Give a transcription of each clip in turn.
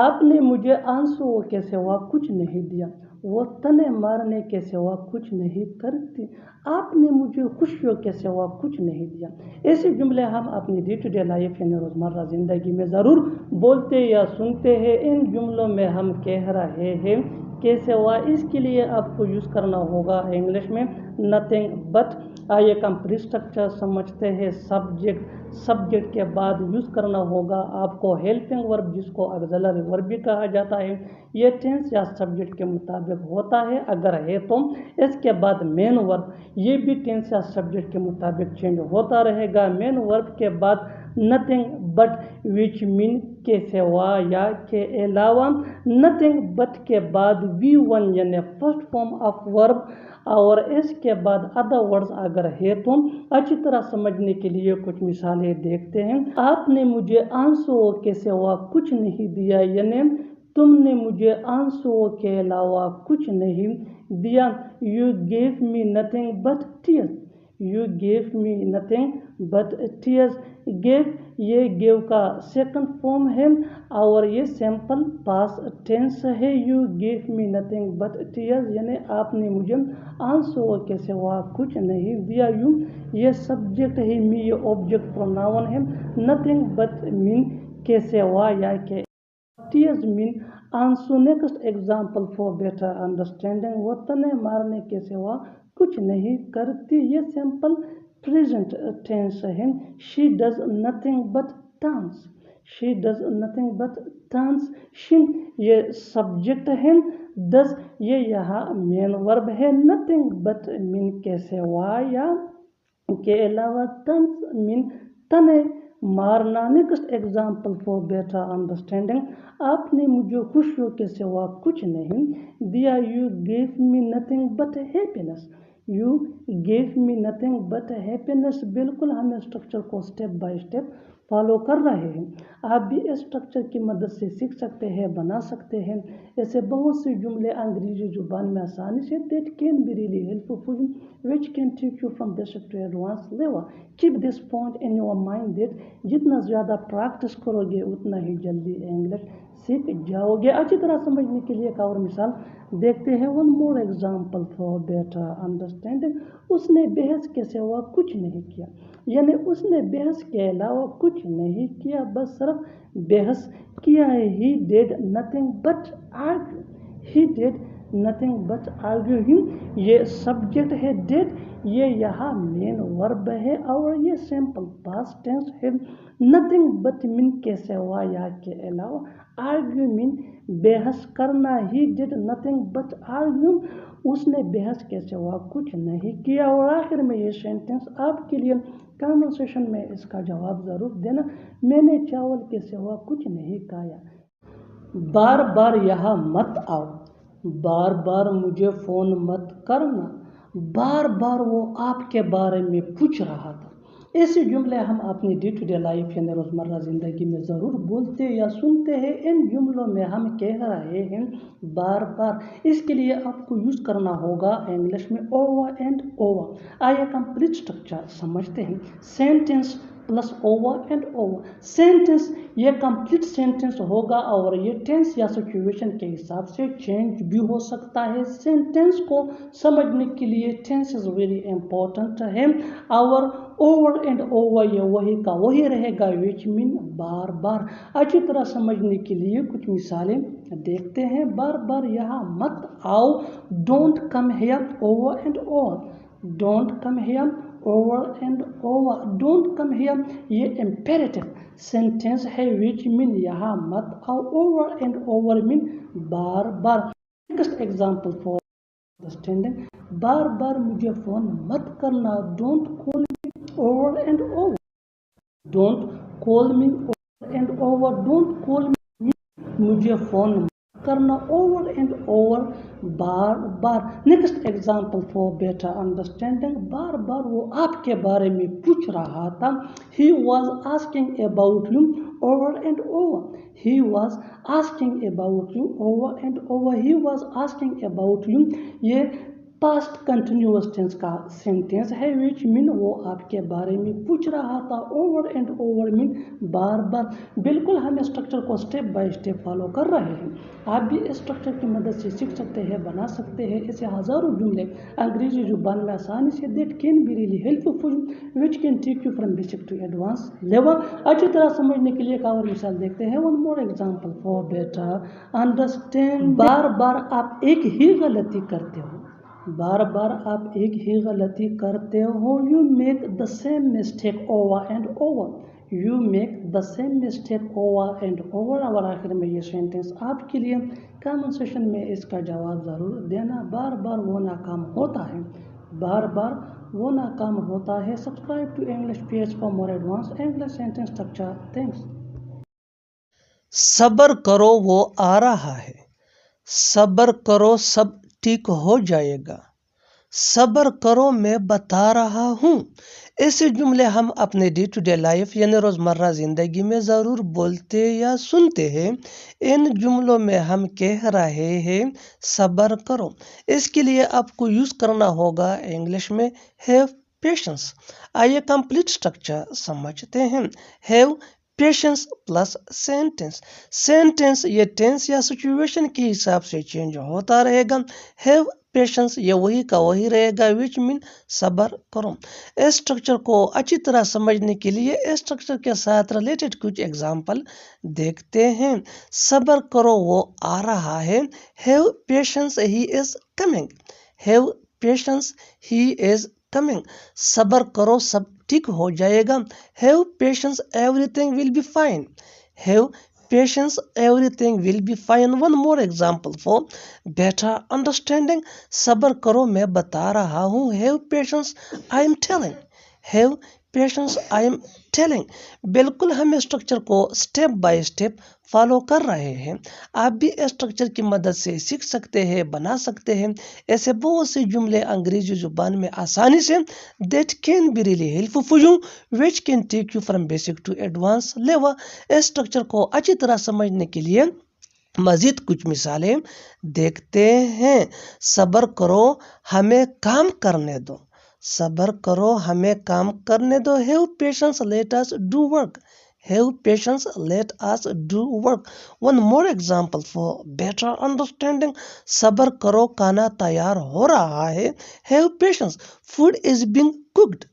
آپ نے مجھے آنسوؤں کے سوا کچھ نہیں دیا، وہ تنے مارنے کے سوا کچھ نہیں کرتی، آپ نے مجھے خوشیوں کے سوا کچھ نہیں دیا۔ ایسے جملے ہم اپنی ڈے ٹو ڈے لائف یعنی روزمرہ زندگی میں ضرور بولتے یا سنتے ہیں۔ ان جملوں میں ہم کہہ رہے ہیں کے سوا، اس کے لیے آپ کو یوز کرنا ہوگا انگلش میں نتھنگ بٹ۔ آئیے کمپلیٹ اسٹرکچر سمجھتے ہیں۔ سبجیکٹ کے بعد یوز کرنا ہوگا آپ کو ہیلپنگ ورب، جس کو آگزیلری ورب بھی کہا جاتا ہے۔ یہ ٹینس یا سبجیکٹ کے مطابق ہوتا ہے، اگر ہے تو اس کے بعد مین ورب، یہ بھی ٹینس یا سبجیکٹ کے مطابق چینج ہوتا رہے گا۔ مین ورب کے بعد نتھنگ بٹ وچ مین کے سوا یا کے علاوہ، نتھنگ بٹ کے بعد V1 یعنی فرسٹ فارم آف ورب، اور اس کے بعد ادر ورڈز اگر ہے تو اچھی طرح سمجھنے کے لیے کچھ مثالیں دیکھتے ہیں۔ آپ نے مجھے آنسوؤں کے سوا کچھ نہیں دیا، یعنی تم نے مجھے آنسوؤں کے علاوہ کچھ نہیں دیا۔ You gave me nothing but tears. You gave me nothing but tears. Gave، یہ give کا سیکنڈ فارم ہے اور یہ سمپل پاسٹ ٹینس ہے۔ You gave me nothing but tears یعنی آپ نے مجھے آنسوؤں کے سوا کچھ نہیں دیا۔ You یہ سبجیکٹ ہے، me یہ آبجیکٹ پروناؤن ہے۔ nothing but mean کے سوا یا کے tears mean آنسو۔ Next example for better understanding, وہ تنے مارنے کے سوا کچھ نہیں کرتی، یہ سمپل پریزنٹ ٹینس ہے۔ She does nothing but dance. She does nothing but dance. She یہ سبجیکٹ ہے، does یہ یہاں مین ورب ہے۔ nothing but mean کے سوا یا کے علاوہ، dance mean تنے مارنا۔ Next example for better understanding, آپ نے مجھے خوشیوں کے سوا کچھ نہیں دیا۔ You gave me nothing but happiness. You gave me nothing but happiness۔ بالکل ہم اسٹرکچر کو اسٹیپ بائی اسٹیپ فالو کر رہے ہیں۔ آپ بھی اس اسٹرکچر کی مدد سے سیکھ سکتے ہیں، بنا سکتے ہیں۔ ایسے بہت سے جملے انگریزی زبان میں آسانی سے that can be really helpful for you, which can take you from basic to advanced level. Keep this point in your mind that جتنا زیادہ پریکٹس کرو گے اتنا ہی جلدی انگلش سیکھ جاؤ گے۔ اچھی طرح سمجھنے کے لیے ایک اور مثال دیکھتے ہیں۔ One more example for better understanding، اس نے بحث کے سوا کچھ نہیں کیا، یعنی اس نے بحث کے علاوہ کچھ نہیں کیا، بس صرف بحث کیا ہے۔ He did nothing but argue. He did nothing but argue. یہ سبجیکٹ ہے did، یہ یہاں مین ورب ہے اور یہ سمپل پاسٹ ٹینس ہے۔ nothing but mean کے سوا یا کے علاوہ، argue mean بحث کرنا۔ He did nothing but argue، اس نے بحث کے سوا کچھ نہیں کیا۔ اور آخر میں یہ سینٹینس آپ کے لیے کامنٹ سیشن میں اس کا جواب ضرور دینا، میں نے چاول کے سوا کچھ نہیں کھایا۔ بار بار یہاں مت آؤ، بار بار مجھے فون مت کرنا، بار بار وہ آپ کے بارے میں پوچھ رہا تھا۔ ایسے جملے ہم اپنی ڈے ٹو ڈے لائف یعنی روزمرہ زندگی میں ضرور بولتے یا سنتے ہیں۔ ان جملوں میں ہم کہہ رہے ہیں بار بار، اس کے لیے آپ کو یوز کرنا ہوگا انگلش میں اوور اینڈ اوور۔ آئیے کمپلیٹ اسٹرکچر سمجھتے ہیں۔ Sentence plus over and over, sentence یہ کمپلیٹ سینٹینس ہوگا اور یہ ٹینس یا سچویشن کے حساب سے چینج بھی ہو سکتا ہے۔ سینٹینس کو سمجھنے کے لیے ٹینس از ویری امپورٹنٹ ہے، اور اوور اینڈ اوور یہ وہی کا وہی رہے گا، وچ مین بار بار۔ اچھی طرح سمجھنے کے لیے کچھ مثالیں دیکھتے ہیں۔ بار بار یہاں مت آؤ، don't come here over and over, don't come here over and over, don't come here یہ امپیریٹو سینٹینس ہے، وچ مین یہاں مت آؤ، اوور اینڈ اوور مین بار بار۔ نیکسٹ ایگزامپل فار انڈرسٹینڈنگ، بار بار مجھے فون مت کرنا، don't call me over and over, don't call me over and over, don't call me مجھے فون مت کرنا، اوور اینڈ اوور بار بار۔ Next example for better understanding, بار بار وہ آپ کے بارے میں پوچھ رہا تھا۔ He was asking about you over and over. He was asking about you over and over. He was asking about you یہ पास्ट कंटिन्यूअस टेंस का सेंटेंस है विच मीन वो आपके बारे में पूछ रहा था ओवर एंड ओवर मीन बार बार। बिल्कुल हम स्ट्रक्चर को स्टेप बाय स्टेप फॉलो कर रहे हैं। आप भी इस स्ट्रक्चर की मदद से सीख सकते हैं, बना सकते हैं ऐसे हज़ारों जुमले अंग्रेजी जुबान में आसानी से that can be really helpful which can take you from basic to advance level. अच्छी तरह समझने के लिए एक और मिसाल देखते हैं। One more example for better understand. बार बार आप एक ही गलती करते हो, बार बार आप एक ही गलती करते हो। You make the same mistake over and over, you make the same mistake over and over. और आखिर में ये सेंटेंस आपके लिए कमेंट सेक्शन में इसका जवाब ज़रूर देना। बार बार वो नाकाम होता है, बार बार वो नाकाम होता है। Subscribe to English page for more advance English sentence structure. Thanks. सब्र करो वो आ रहा है, सब्र करो सब ठीक हो जाएगा, सब्र करो मैं बता रहा हूँ। ऐसे जुमले हम अपने डे टू डे लाइफ यानी रोज़मर्रा ज़िंदगी में ज़रूर बोलते या सुनते हैं। इन जुमलों में हम कह रहे हैं सब्र करो, इसके लिए आपको यूज़ करना होगा इंग्लिश में हैव पेशेंस। आइए कंप्लीट स्ट्रक्चर समझते हैं। Have patience plus sentence. Sentence ये टेंस या सिचुएशन के हिसाब से चेंज होता रहेगा। हैव पेशेंस ये वही का वही रहेगा विच मीन सब्र करो। इस स्ट्रक्चर को अच्छी तरह समझने के लिए इस स्ट्रक्चर के साथ रिलेटेड कुछ एग्जाम्पल देखते हैं। सब्र करो वो आ रहा है। Have patience he is coming, have patience he is coming. सब्र करो सब ठीक हो जाएगा। Have patience everything will be fine, have patience everything will be fine. One more example for better understanding. सब्र करो मैं बता रहा हूँ। Have patience I am telling, have patience I am telling. बिल्कुल हम स्ट्रक्चर को स्टेप बाय स्टेप फॉलो कर रहे हैं। आप भी स्ट्रक्चर की मदद से सीख सकते हैं, बना सकते हैं ऐसे बहुत से जुमले अंग्रेजी जुबान में आसानी से that can be really helpful for you which can take you from basic to advance level. इस स्ट्रक्चर को अच्छी तरह समझने के लिए मजीद कुछ मिसालें देखते हैं। सब्र करो हमें काम करने दो, सब्र करो हमें काम करने दो। Have patience let us do work, have patience let us do work. One more example for better understanding. सब्र करो खाना तैयार हो रहा है। Have patience food is being cooked,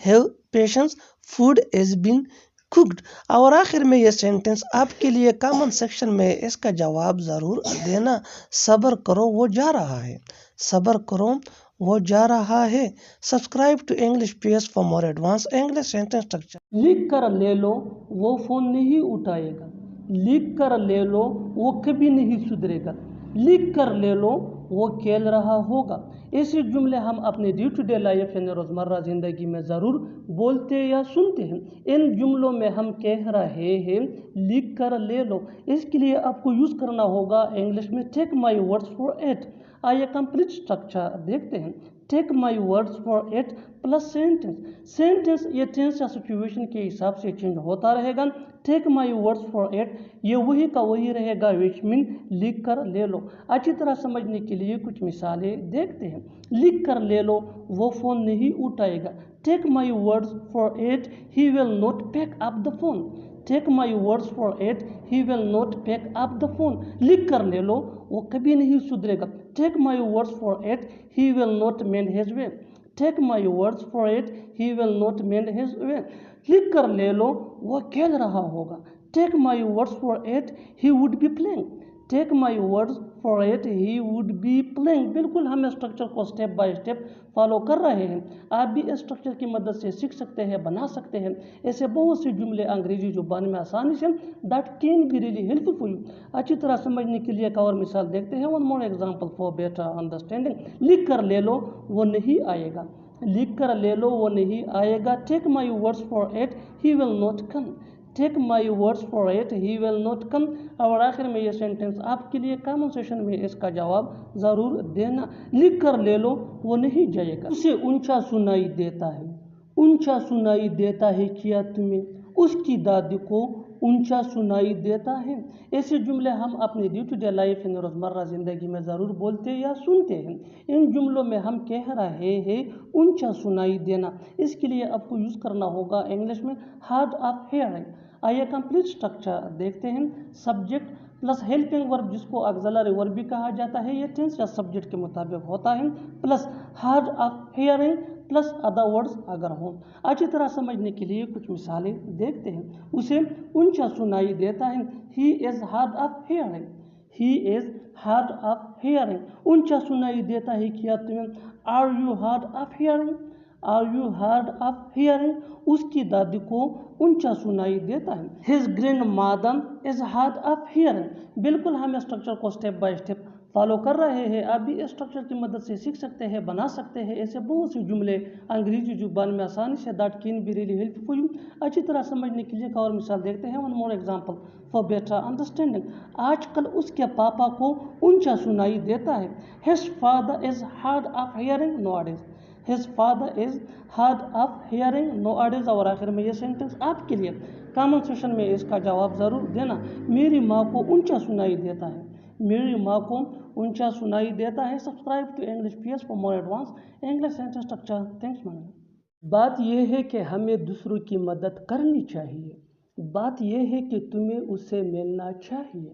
have patience food is being cooked. और आखिर में ये सेंटेंस आपके लिए कमेंट सेक्शन में इसका जवाब ज़रूर देना। सब्र करो वो जा रहा है, सब्र करो वो जा रहा है। Subscribe to English page for more advance English sentence structure. लिख कर ले लो वो फ़ोन नहीं उठाएगा, लिख कर ले लो वो कभी नहीं सुधरेगा, लिख कर ले लो वो खेल रहा होगा। ऐसे जुमले हम अपने डे टू डे लाइफ यानी रोज़मर्रा ज़िंदगी में ज़रूर बोलते या सुनते हैं। इन जुमलों में हम कह रहे हैं लिख कर ले लो, इसके लिए आपको यूज़ करना होगा इंग्लिश में take my words for it. आइए कंप्लीट स्ट्रक्चर देखते हैं। Take my words for it plus sentence. Sentence ये टेंस या सिचुएशन के हिसाब से चेंज होता रहेगा। Take my words for it ये वही का वही रहेगा विच मीन लिख कर ले लो। अच्छी तरह समझने के लिए कुछ मिसालें देखते हैं। लिख कर ले लो वो फ़ोन नहीं उठाएगा। Take my words for it he will not pick up the phone, take my words for it he will not pick up the phone. लिख कर ले लो वो कभी नहीं सुधरेगा। Take my words for it he will not mend his way, take my words for it he will not mend his way. लिख कर ले लो वो खेल रहा होगा। Take my words for it he would be playing, take my words for it he would be playing. बिल्कुल हम स्ट्रक्चर को स्टेप बाय स्टेप फॉलो कर रहे हैं। आप भी इस स्ट्रक्चर की मदद से सीख सकते हैं, बना सकते हैं ऐसे बहुत से जुमले अंग्रेजी जुबान में आसानी से that can be really helpful for you. अच्छी तरह समझने के लिए एक और मिसाल देखते हैं। One more example for better understanding. लिख कर ले लो वो नहीं आएगा, लिख कर ले लो वो नहीं आएगा। Take my words for it he will not come, take my words for it he will not come. और आखिर में ये सेंटेंस आपके लिए कमेंट सेक्शन में इसका जवाब ज़रूर देना। लिख कर ले लो वो नहीं जाएगा। उसे ऊंचा सुनाई देता है, ऊंचा सुनाई देता है क्या तुम्हें, उसकी दादी को ऊंचा सुनाई देता है। ऐसे जुमले हम अपनी डे टू डे लाइफ यानी रोज़मर्रा ज़िंदगी में ज़रूर बोलते या सुनते हैं। इन जुमलों में हम कह रहे हैं ऊंचा सुनाई देना, इसके लिए आपको यूज़ करना होगा इंग्लिश में हार्ड ऑफ हेयरिंग। आइए कंप्लीट स्ट्रक्चर देखते हैं। सब्जेक्ट प्लस हेल्पिंग वर्ब जिसको ऑक्सिलरी वर्ब भी कहा जाता है, ये टेंस या सब्जेक्ट के मुताबिक होता है, plus hard of hearing plus other words अगर हो। अच्छी तरह समझने के लिए कुछ मिसालें देखते हैं। उसे ऊंचा सुनाई देता है, he is hard of hearing, he is hard of hearing. ऊंचा सुनाई देता है क्या तुम्हें? Are you hard of hearing, are you hard of hearing. उसकी दादी को ऊंचा सुनाई देता है। His grandmother is hard of hearing. बिल्कुल हम स्ट्रक्चर को स्टेप बाय स्टेप फॉलो कर रहे हैं। आप भी स्ट्रक्चर की मदद से सीख सकते हैं, बना सकते हैं ऐसे बहुत से जुमले अंग्रेजी जुबान में आसानी से। That can be really helpful you. अच्छी तरह समझने के लिए एक और मिसाल देखते हैं। One more example for better understanding. आजकल उसके पापा को ऊंचा सुनाई देता है। His father is hard of hearing nowadays, his father is hard of hearing nowadays. और आखिर में ये सेंटेंस आपके लिए, कमेंट सेक्शन में इसका जवाब ज़रूर देना। मेरी माँ को ऊंचा सुनाई देता है, मेरी माँ को ऊंचा सुनाई देता है। Subscribe to English PS for more advance English sentence structure. Thanks man. बात यह है कि हमें दूसरों की मदद करनी चाहिए, बात यह है कि तुम्हें उससे मिलना चाहिए,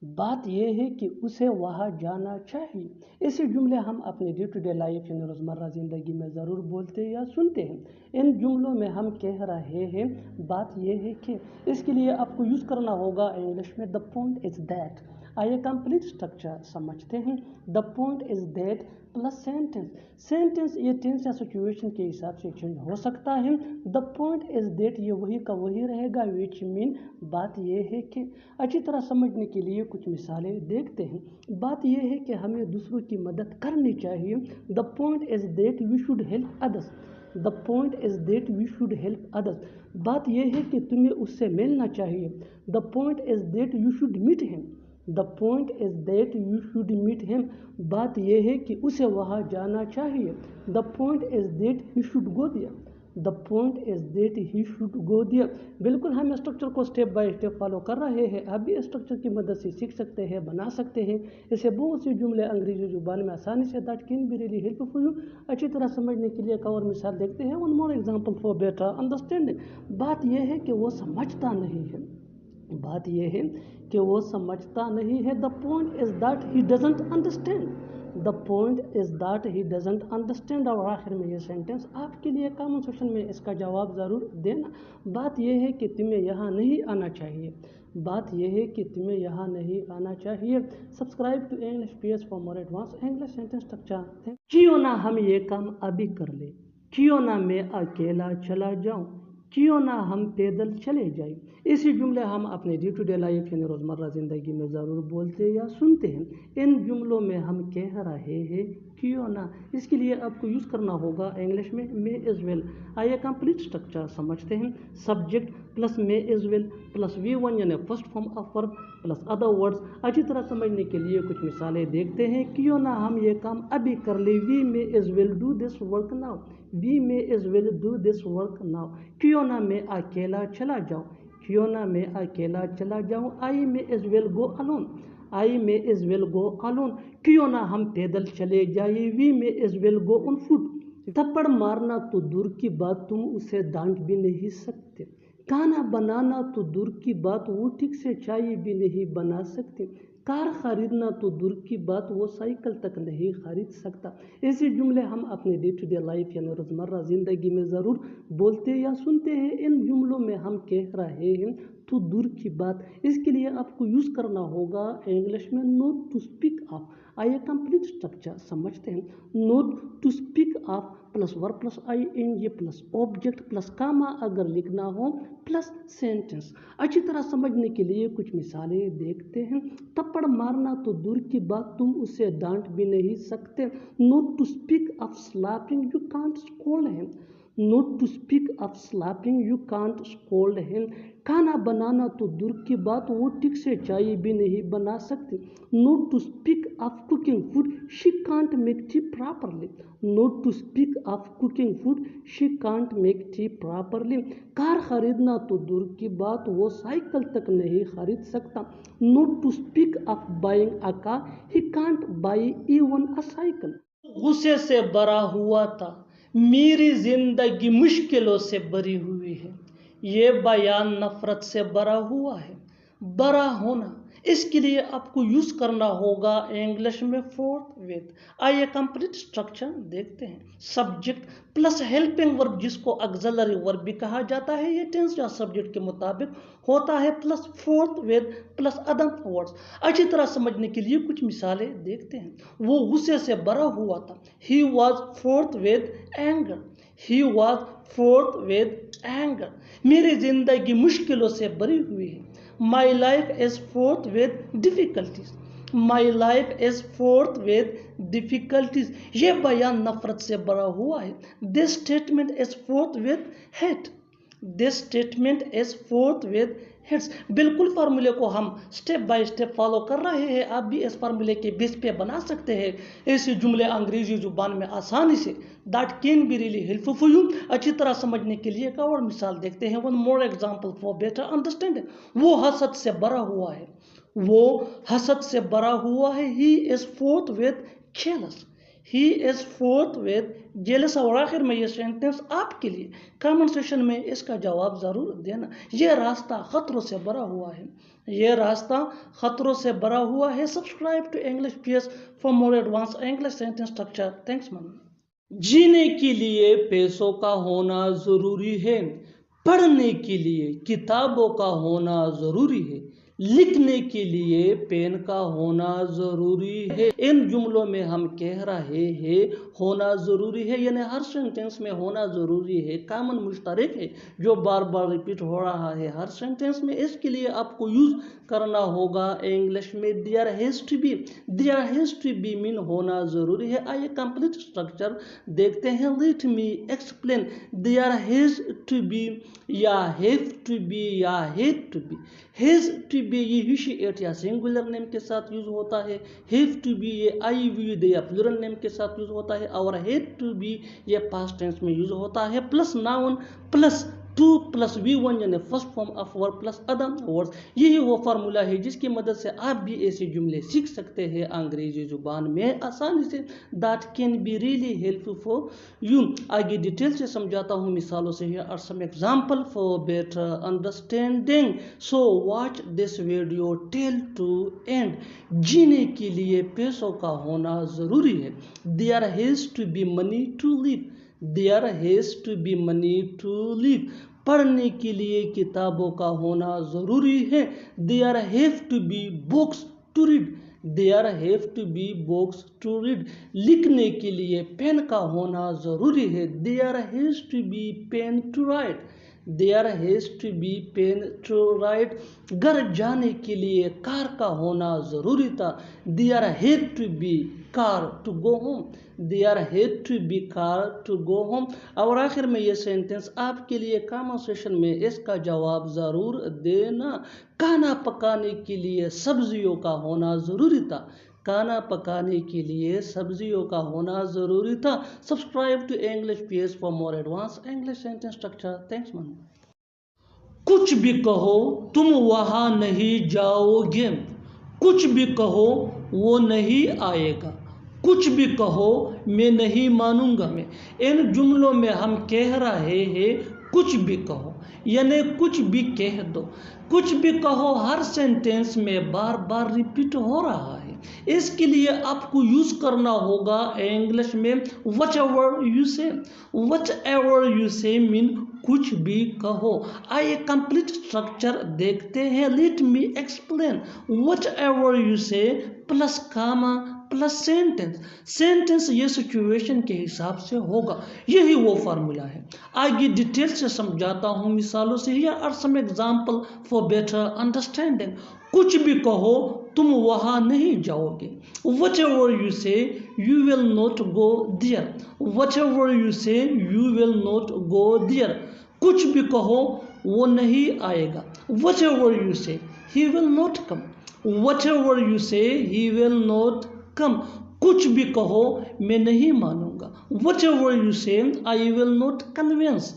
बात यह है कि उसे वहाँ जाना चाहिए। ऐसे जुमले हम अपने डे टू डे लाइफ यानी रोज़मर्रा ज़िंदगी में ज़रूर बोलते या सुनते हैं। इन जुमलों में हम कह रहे हैं बात यह है कि, इसके लिए आपको यूज़ करना होगा इंग्लिश में द पॉइंट इज़ दैट। आइए कंप्लीट स्ट्रक्चर समझते हैं। The point is that plus sentence. Sentence ये टेंस या सिचुएशन के हिसाब से चेंज हो सकता है। द पॉइंट इज़ दैट ये वही का वही रहेगा, विच मीन बात यह है कि। अच्छी तरह समझने के लिए कुछ मिसालें देखते हैं। बात यह है कि हमें दूसरों की मदद करनी चाहिए। The point is that we should help others, the point is that we should help others. बात यह है कि तुम्हें उससे मिलना चाहिए। The point is that you should meet him, the point is that you should meet him. बात यह है कि उसे वहाँ जाना चाहिए। The point is that he should go there, the point is that he should go there. बिल्कुल हम स्ट्रक्चर को स्टेप बाय स्टेप फॉलो कर रहे हैं। आप भी स्ट्रक्चर की मदद से सीख सकते हैं, बना सकते हैं ऐसे बहुत से जुमले अंग्रेजी जुबान में आसानी से। That can be really helpful you. अच्छी तरह समझने के लिए एक और मिसाल देखते हैं। One more example for better understanding. बात यह है कि वो समझता नहीं है, बात यह है कि वो समझता नहीं है। The point is that he doesn't understand, the point is that he doesn't understand. और आखिर में ये सेंटेंस आपके लिए, कमेंट सेक्शन में इसका जवाब ज़रूर देना। बात यह है कि तुम्हें यहाँ नहीं आना चाहिए, बात यह है कि तुम्हें यहाँ नहीं आना चाहिए। Subscribe to English PS for more advance English sentence structure. क्यों ना हम ये काम अभी कर ले, क्यों ना मैं अकेला चला जाऊँ, क्यों ना हम पैदल चले जाएं। इसी जुमले हम अपने डे टू डे लाइफ यानी रोज़मर्रा ज़िंदगी में ज़रूर बोलते या सुनते हैं। इन जुमलों में हम कह रहे हैं क्यों ना, इसके लिए आपको यूज़ करना होगा इंग्लिश में मे इज़ वेल। आइए कंप्लीट स्ट्रक्चर समझते हैं। सब्जेक्ट प्लस मे इज़ वेल प्लस V1 यानी first form of verb plus other words. अच्छी तरह समझने के लिए कुछ मिसालें देखते हैं। क्यों ना हम ये काम अभी कर ले, we may as well do this work now, we may as well do this work now. क्यों ना मैं अकेला चला जाऊँ, क्यों ना मैं अकेला चला जाऊँ। I may as well go alone, I may as well go alone. क्यों ना हम पैदल चले जाइए, we may as well go on foot. थप्पड़ मारना तो दूर की बात, तुम उसे डांट भी नहीं सकते। खाना बनाना तो दूर की बात, वो ठीक से चाय भी नहीं बना सकते। कार खरीदना तो दूर की बात, वो साइकिल तक नहीं खरीद सकता। ऐसे जुमले हम अपने डे टू डे लाइफ यानी रोज़मर्रा ज़िंदगी में ज़रूर बोलते या सुनते हैं। इन जुमलों में हम कह रहे हैं तो दूर की बात, इसके लिए आपको यूज़ करना होगा इंग्लिश में नोट टू स्पीक ऑफ। आइए कंप्लीट स्ट्रक्चर समझते हैं। Not to speak of plus verb plus ING plus object plus comma अगर लिखना हो प्लस सेंटेंस। अच्छी तरह समझने के लिए कुछ मिसालें देखते हैं। थप्पड़ मारना तो दूर की बात, तुम उसे डांट भी नहीं सकते। Not to speak of slapping, you can't scold him, Not to speak of slapping, you can't scold him. کھانا بنانا تو دور کی بات وہ ٹھیک سے چائے بھی نہیں بنا سکتی. Not to speak of cooking food, she can't make tea properly. Not to speak of cooking food, she can't make tea properly. کار خریدنا تو دور کی بات وہ سائیکل تک نہیں خرید سکتا. Not to speak of buying a car, he can't buy even a cycle. غصے سے بھرا ہوا تھا، میری زندگی مشکلوں سے بھری ہوئی ہے. یہ بیان نفرت سے بھرا ہوا ہے. بھرا ہونا، اس کے لیے آپ کو یوز کرنا ہوگا انگلش میں فورتھ وتھ. آئیے کمپلیٹ اسٹرکچر دیکھتے ہیں. سبجیکٹ پلس ہیلپنگ ورب جس کو آگزیلری ورب بھی کہا جاتا ہے، یہ ٹینس یا سبجیکٹ کے مطابق ہوتا ہے، plus fourth with plus other words. اچھی طرح سمجھنے کے لیے کچھ مثالیں دیکھتے ہیں. وہ غصے سے بھرا ہوا تھا. He was filled with anger. He was filled with anger. میری زندگی مشکلوں سے بھری ہوئی ہے. My life is filled with difficulties. My life is filled with difficulties. یہ بیان نفرت سے بھرا ہوا ہے. This statement is filled with hate. This statement is filled with hate. بالکل فارمولے کو ہم سٹیپ بائی سٹیپ فالو کر رہے ہیں. آپ بھی اس فارمولے کے بیس پہ بنا سکتے ہیں ایسے جملے انگریزی زبان میں آسانی سے. That can be really helpful for you. اچھی طرح سمجھنے کے لیے ایک اور مثال دیکھتے ہیں. One more example for better understanding. وہ حسد سے بھرا ہوا ہے. وہ حسد سے بھرا ہوا ہے. He is filled with jealous. He is filled with jealous. اور آخر میں یہ سینٹنس آپ کے لیے کامنٹ سیکشن میں اس کا جواب ضرور دینا. یہ راستہ خطروں سے بھرا ہوا ہے. یہ راستہ خطروں سے بھرا ہوا ہے. Subscribe to English PS for more advanced English sentence structure. Thanks man. جینے کے لیے پیسوں کا ہونا ضروری ہے. پڑھنے کے لیے کتابوں کا ہونا ضروری ہے. لکھنے کے لیے پین کا ہونا ضروری ہے. ان جملوں میں ہم کہہ رہے ہیں ہونا ضروری ہے، یعنی ہر سینٹنس میں ہونا ضروری ہے. کامن مشترک ہے جو بار بار ریپیٹ ہو رہا ہے ہر سینٹنس میں. اس کے لیے آپ کو یوز کرنا ہوگا انگلش میں there has to be. there has to be مین ہونا ضروری ہے. آئیے کمپلیٹ اسٹرکچر دیکھتے ہیں. let me explain. there has to be یا have to be یا had to be. has to be یہ ہی ایٹ یا سنگولر نیم کے ساتھ یوز ہوتا ہے. have to be یہ آئی وی دے یا پلورل نیم کے ساتھ یوز ہوتا ہے. اور had to be یہ پاسٹ ٹینس میں یوز ہوتا ہے. Plus noun plus to plus V1 یعنی first form of verb plus other words. یہی وہ فارمولا ہے جس کی مدد سے آپ بھی ایسے جملے سیکھ سکتے ہیں انگریزی زبان میں آسانی سے. That can be really helpful for you. آگے ڈیٹیل سے سمجھاتا ہوں مثالوں سے. Here are some example for better understanding. So watch this video till to end. جینے کے لیے پیسوں کا ہونا ضروری ہے. There has to be money to live. There has to be money to live. پڑھنے کے لیے کتابوں کا ہونا ضروری ہے. There have to be books to read. There have to be books to read. لکھنے کے لیے پین کا ہونا ضروری ہے. There has to be pen to write. There has to be pen to write. گھر جانے کے لیے کار کا ہونا ضروری تھا. There had to be car to go home. There had to be car to go home. اور آخر میں یہ سینٹنس آپ کے لیے کامنٹ سیکشن میں اس کا جواب ضرور دینا. کھانا پکانے کے لیے سبزیوں کا ہونا ضروری تھا. کھانا پکانے کے لیے سبزیوں کا ہونا ضروری تھا. Subscribe to English PS for more advanced English sentence structure. Thanks man. کچھ بھی کہو تم وہاں نہیں جاؤ گے. کچھ بھی کہو وہ نہیں آئے گا. کچھ بھی کہو میں نہیں مانوں گا. ان جملوں میں ہم کہہ رہے ہیں کچھ بھی کہو یعنی کچھ بھی کہہ دو. کچھ بھی کہو ہر سینٹنس میں بار بار ریپیٹ ہو رہا ہے. اس کے لیے آپ کو یوز کرنا ہوگا انگلش میں whatever you say. whatever you say مین کچھ بھی کہو. آئیے کمپلیٹ اسٹرکچر دیکھتے ہیں. let me explain. whatever you say plus Cama plus sentence. Sentence یہ سچویشن کے حساب سے ہوگا. یہی وہ فارمولا ہے. آگے ڈیٹیل سے سمجھاتا ہوں مثالوں سے. Here are some example for better understanding. کچھ بھی کہو تم وہاں نہیں جاؤ گے. Whatever you say, you will not go there. Whatever you say, you will not go there. کچھ بھی کہو وہ نہیں آئے گا. Whatever you say, he will not come. Whatever you say, he will not come. کچھ بھی کہو میں نہیں مانوں گا. Whatever you say, I will not convince.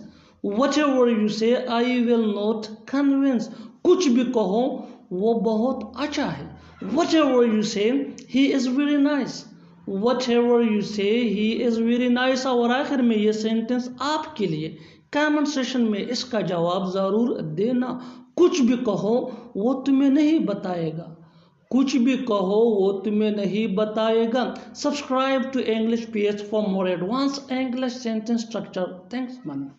Whatever you say, I will not convince. کچھ بھی کہو وہ بہت اچھا ہے. Whatever you say, he is very nice. Whatever you say, he is very nice. اور آخر میں یہ سینٹنس آپ کے لیے کامنٹ سیشن میں اس کا جواب ضرور دینا. کچھ بھی کہو وہ تمہیں نہیں بتائے گا. کچھ بھی کہو وہ تمہیں نہیں بتائے گا. Subscribe to English PH for more advanced English sentence structure. Thanks, man.